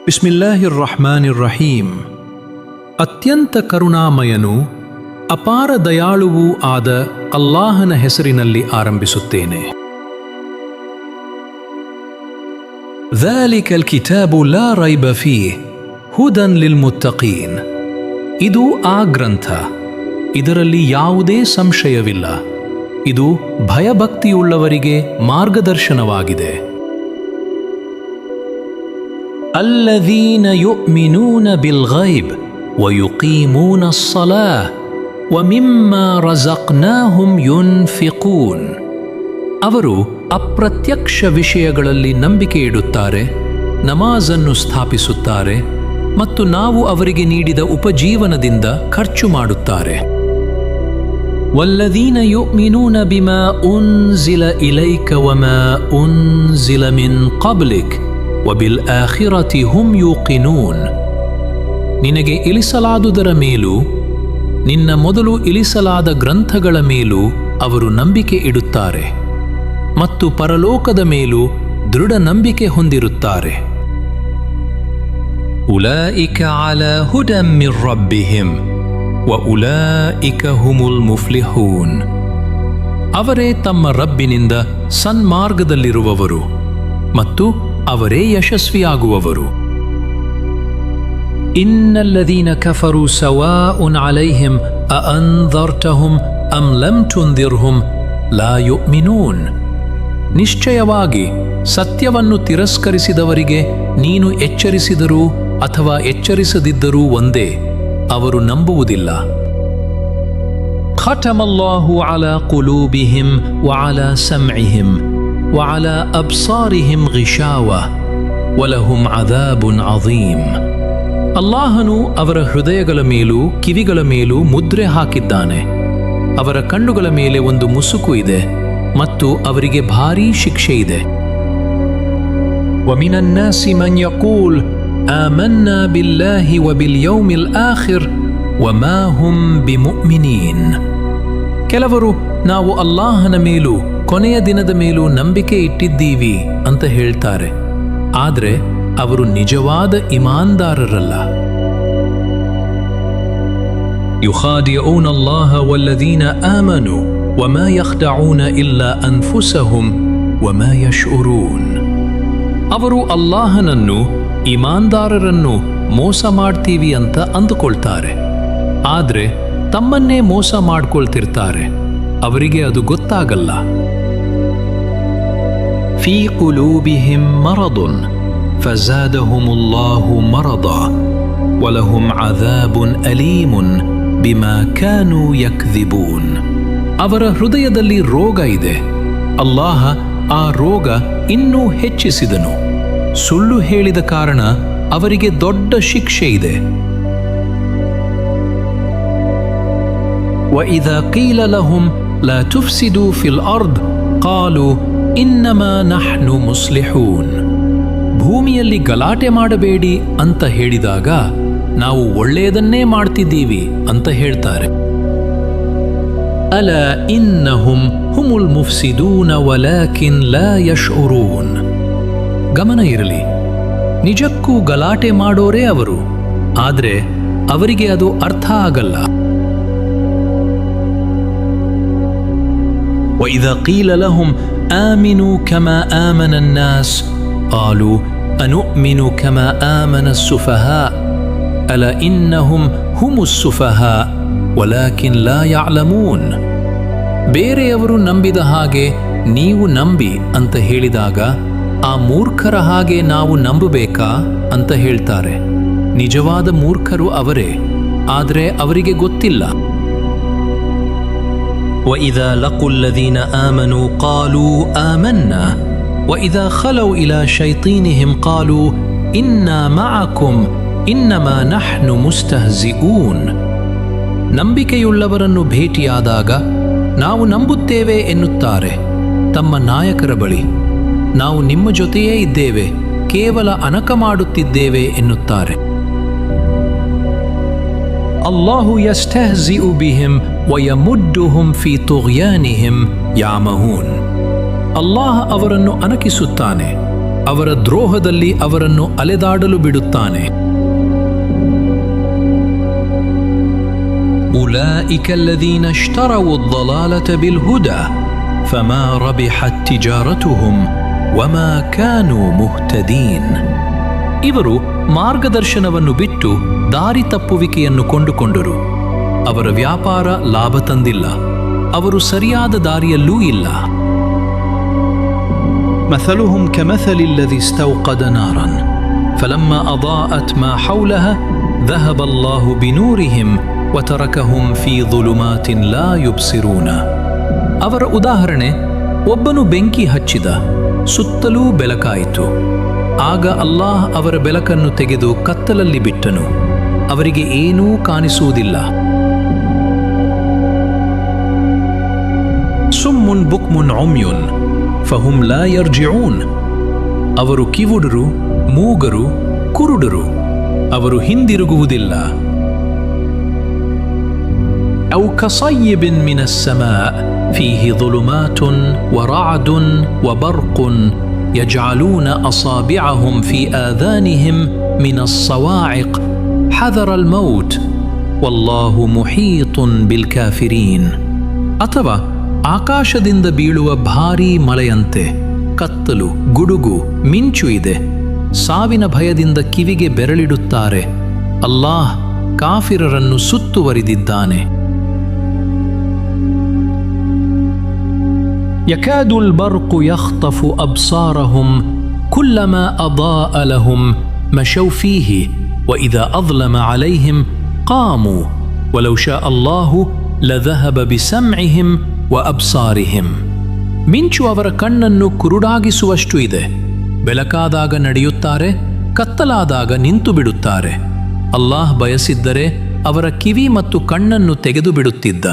ಬಿಸ್ಮಿಲ್ಲಾಹಿರ್ ರಹ್ಮಾನಿರ್ ರಹೀಂ. ಅತ್ಯಂತ ಕರುಣಾಮಯನು ಅಪಾರ ದಯಾಳುವೂ ಆದ ಅಲ್ಲಾಹನ ಹೆಸರಿನಲ್ಲಿ ಆರಂಭಿಸುತ್ತೇನೆ. ذَلِكَ الْكِتَابُ لَا رَيْبَ فِيهِ هُدًى لِلْمُتَّقِينَ. ಇದು ಆ ಗ್ರಂಥ, ಇದರಲ್ಲಿ ಯಾವುದೇ ಸಂಶಯವಿಲ್ಲ, ಇದು ಭಯಭಕ್ತಿಯುಳ್ಳವರಿಗೆ ಮಾರ್ಗದರ್ಶನವಾಗಿದೆ. الذين يؤمنون بالغيب ويقيمون الصلاة ومما رزقناهم ينفقون. ಅವರು ಅಪ್ರತ್ಯಕ್ಷ ವಿಷಯಗಳಲ್ಲಿ ನಂಬಿಕೆ ಇಡುತ್ತಾರೆ, ನಮಾಜನ್ನು ಸ್ಥಾಪಿಸುತ್ತಾರೆ ಮತ್ತು ನಾವು ಅವರಿಗೆ ನೀಡಿದ ಉಪಜೀವನದಿಂದ ಖರ್ಚು ಮಾಡುತ್ತಾರೆ. والذين يؤمنون بما أنزل إليك وما أنزل من قبلك وبالآخرة هم يوقنون. ನಿನಗೆ ಇಳಿಸಲಾದುದರ ಮೇಲೂ ನಿನ್ನ ಮೊದಲು ಇಳಿಸಲಾದ ಗ್ರಂಥಗಳ ಮೇಲೂ ಅವರು ನಂಬಿಕೆ ಇಡುತ್ತಾರೆ ಮತ್ತು ಪರಲೋಕದ ಮೇಲೂ ದೃಢ ನಂಬಿಕೆ ಹೊಂದಿರುತ್ತಾರೆ. ಉಲೈಕ ಅಲಾ ಹುದಂ ಮಿರ್ ರಬ್ಬಿಹಿಂ ವಉಲೈಕ ಹುಮುಲ್ ಮುಫ್ಲಿಹೂನ್. ಅವರೇ ತಮ್ಮ ರಬ್ಬಿನಿಂದ ಸನ್ಮಾರ್ಗದಲ್ಲಿರುವವರು ಮತ್ತು ಅವರೇ ಯಶಸ್ವಿಯಾಗುವವರು. ಇನ್ನಲ್ಲದೀನ ಕಫರು ಸವಾಉನ್ ಅಲೈಹಿಂ ಅಅನ್ದರ್ತಹುಂ ಅಂ ಲಂ ತುನ್ದಿರ್ಹುಂ ಲಾ ಯುಮಿನೂನ್. ನಿಶ್ಚಯವಾಗಿ ಸತ್ಯವನ್ನು ತಿರಸ್ಕರಿಸಿದವರಿಗೆ ನೀನು ಎಚ್ಚರಿಸಿದರೂ ಅಥವಾ ಎಚ್ಚರಿಸದಿದ್ದರೂ ಒಂದೇ, ಅವರು ನಂಬುವುದಿಲ್ಲ. ಖತಮಲ್ಲಾಹು ಅಲಾ ಕುಲೂಬಿಹಿಂ ವಅಲಾ ಸಮಇಹಿಂ وعلى أبصارهم غشاوة ولهم عذاب عظيم. ಅಲ್ಲಾಹನು ಅವರ ಹೃದಯಗಳ ಮೇಲೂ ಕಿವಿಗಳ ಮೇಲೂ ಮುದ್ರೆ ಹಾಕಿದ್ದಾನೆ, ಅವರ ಕಣ್ಣುಗಳ ಮೇಲೆ ಒಂದು ಮುಸುಕು ಇದೆ ಮತ್ತು ಅವರಿಗೆ ಭಾರೀ ಶಿಕ್ಷೆ ಇದೆ. ومن الناس من يقول آمنا بالله وباليوم الآخر وما هم بمؤمنين. ಕೆಲವರು ನಾವು ಅಲ್ಲಾಹನ ಮೇಲೂ ಕೊನೆಯ ದಿನದ ಮೇಲೂ ನಂಬಿಕೆ ಇಟ್ಟಿದ್ದೀವಿ ಅಂತ ಹೇಳ್ತಾರೆ, ಆದರೆ ಅವರು ನಿಜವಾದ ಇಮಾನ್ದಾರರಲ್ಲ. يخادعون الله والذين آمنوا وما يخدعون إلا أنفسهم وما يشعرون. ಅವರು ಅಲ್ಲಾಹನನ್ನು ಇಮಾನ್ದಾರರನ್ನು ಮೋಸ ಮಾಡ್ತೀವಿ ಅಂತ ಅಂದುಕೊಳ್ತಾರೆ, ಆದರೆ ತಮ್ಮನ್ನೇ ಮೋಸ ಮಾಡ್ಕೊಳ್ತಿರ್ತಾರೆ, ಅವರಿಗೆ ಅದು ಗೊತ್ತಾಗಲ್ಲ. ಫೀ ಕುಲೂಬಿಹಿಂ ಮರದುನ್ ಫಜಾದಹುಮುಲ್ಲಾಹು ಮರದಾ ವಲಹುಂ ಅದಾಬುನ್ ಅಲೀಮುನ್ ಬಿಮಾ ಕಾನೂ ಯಕ್ದಿಬೂನ್. ಅವರ ಹೃದಯದಲ್ಲಿ ರೋಗ ಇದೆ, ಅಲ್ಲಾಹ ಆ ರೋಗ ಇನ್ನೂ ಹೆಚ್ಚಿಸಿದನು, ಸುಳ್ಳು ಹೇಳಿದ ಕಾರಣ ಅವರಿಗೆ ದೊಡ್ಡ ಶಿಕ್ಷೆ ಇದೆ. وَإِذَا قِيلَ لَهُمْ لَا تُفْسِدُوا فِي الْأَرْضِ قَالُوا إِنَّمَا نَحْنُ مُصْلِحُونَ. ಭೂಮಿಯಲ್ಲಿ ಗಲಾಟೆ ಮಾಡಬೇಡಿ ಅಂತ ಹೇಳಿದಾಗ ನಾವು ಒಳ್ಳೆಯದನ್ನೇ ಮಾಡ್ತಿದ್ದೀವಿ ಅಂತ ಹೇಳ್ತಾರೆ. ಅಲಾ ಇನ್ನಹುಂ ಹುಮುಲ್ ಮುಫ್ಸಿದೂನ ವಲಾಕಿನ್ ಲಾ ಯಶ್ಉರೂನ್. ಗಮನ ಇರಲಿ, ನಿಜಕ್ಕೂ ಗಲಾಟೆ ಮಾಡೋರೇ ಅವರು, ಆದರೆ ಅವರಿಗೆ ಅದು ಅರ್ಥ ಆಗಲ್ಲ. وَإِذَا قِيلَ لَهُمْ آمِنُوا كَمَا آمَنَ النَّاسُ قَالُوا أَنُؤْمِنُ كَمَا آمَنَ السُّفَهَاءُ أَلَا إِنَّهُمْ هُمُ السُّفَهَاءُ وَلَكِنْ لَا يَعْلَمُونَ. ಬೇರೆಯವರು ನಂಬಿದ ಹಾಗೆ ನೀವು ನಂಬಿ ಅಂತ ಹೇಳಿದಾಗ ಆ ಮೂರ್ಖರ ಹಾಗೆ ನಾವು ನಂಬಬೇಕಾ ಅಂತ ಹೇಳ್ತಾರೆ. ನಿಜವಾದ ಮೂರ್ಖರು ಅವರೇ, ಆದರೆ ಅವರಿಗೆ ಗೊತ್ತಿಲ್ಲ. وَإِذَا لَقُوا الَّذِينَ آمَنُوا قَالُوا آمَنَّا وَإِذَا خَلَوْا إِلَى شَيَاطِينِهِمْ قَالُوا إِنَّا مَعَكُمْ إِنَّمَا نَحْنُ مُسْتَهْزِئُونَ. ನಂಬಿಕೆಯುಳ್ಳವರನ್ನು ಭೇಟಿಯಾದಾಗ ನಾವು ನಂಬುತ್ತೇವೆ ಎನ್ನುತ್ತಾರೆ ತಮ್ಮ ನಾಯಕರ ಬಳಿ, ನಾವು ನಿಮ್ಮ ಜೊತೆಯೇ ಇದ್ದೇವೆ, ಕೇವಲ ಅನಕ ಮಾಡುತ್ತಿದ್ದೇವೆ ಎನ್ನುತ್ತಾರೆ. ಅಲ್ಲಾಹು ಯಸ್ತಹ್ಜಿಉ ಬಿಹಿಂ ವಯಮುಡ್ಡುಹುಂ ಫೀ ತುಗ್ಯಾನಿಹಿಂ ಯಾಮಹೂನ್. ಅಲ್ಲಾಹ ಅವರನ್ನು ಅನಕಿಸುತ್ತಾನೆ, ಅವರ ದ್ರೋಹದಲ್ಲಿ ಅವರನ್ನು ಅಲೆದಾಡಲು ಬಿಡುತ್ತಾನೆ. أولئك الذين اشتروا الضلالة بالهدى فما ربحت تجارتهم وما كانوا مهتدين. ಇವರು ಮಾರ್ಗದರ್ಶನವನ್ನು ಬಿಟ್ಟು ದಾರಿ ತಪ್ಪುವಿಕೆಯನ್ನು ಕೊಂಡುಕೊಂಡರು. ಅವರ ವ್ಯಾಪಾರ ಲಾಭ ತಂದಿಲ್ಲ, ಅವರು ಸರಿಯಾದ ದಾರಿಯಲ್ಲೂ ಇಲ್ಲ. مثلهم كمثل الذي استوقد نارا فلما أضاءت ما حولها ذهب الله بنورهم وتركهم في ظلمات لا يبصرون. ಅವರ ಉದಾಹರಣೆ, ಒಬ್ಬನು ಬೆಂಕಿ ಹಚ್ಚಿದ, ಸುತ್ತಲೂ ಬೆಳಕಾಯಿತು. ಆಗ ಅಲ್ಲಾಹ್ ಅವರ ಬೆಳಕನ್ನು ತೆಗೆದು ಕತ್ತಲಲ್ಲಿ ಬಿಟ್ಟನು, ಅವರಿಗೆ ಏನೂ ಕಾಣಿಸುವುದಿಲ್ಲ. ಸುಮ್ಮುನ್ ಬುಕ್ಮುನ್ ಉಮ್ಯುನ್ ಫಹುಂ ಲಾ ಯರ್ಜಿಊನ್. ಅವರು ಕಿವುಡರು, ಮೂಗರು, ಕುರುಡರು, ಅವರು ಹಿಂದಿರುಗುವುದಿಲ್ಲ. أو كصيب من السماء فيه ظلمات ورعد وبرق يجعلون أصابعهم في آذانهم من الصواعق حذر الموت والله محيط بالكافرين. ಅಥವಾ ಆಕಾಶದಿಂದ ಬೀಳುವ ಭಾರೀ ಮಳೆಯಂತೆ ಕತ್ತಲು, ಗುಡುಗು, ಮಿಂಚು ಇದೆ. ಸಾವಿನ ಭಯದಿಂದ ಕಿವಿಗೆ ಬೆರಳಿಡುತ್ತಾರೆ. ಅಲ್ಲಾಹ್ ಕಾಫಿರರನ್ನು ಸುತ್ತುವರಿದಿದ್ದಾನೆ. يكاد البرق يخطف أبصارهم كلما أضاء لهم مشوا فيه وإذا أظلم عليهم قاموا ولو شاء الله لذهب بسمعهم وأبصارهم. ಮಿಂಚು ಅವರ ಕಣ್ಣನ್ನು ಕುರುಡಾಗಿಸುವಷ್ಟು ಇದೆ. ಬೆಳಕಾದಾಗ ನಡೆಯುತ್ತಾರೆ, ಕತ್ತಲಾದಾಗ ನಿಂತು ಬಿಡುತ್ತಾರೆ. ಅಲ್ಲಾಹ್ ಬಯಸಿದ್ದರೆ ಅವರ ಕಿವಿ ಮತ್ತು ಕಣ್ಣನ್ನು ತೆಗೆದು ಬಿಡುತ್ತಿದ್ದ.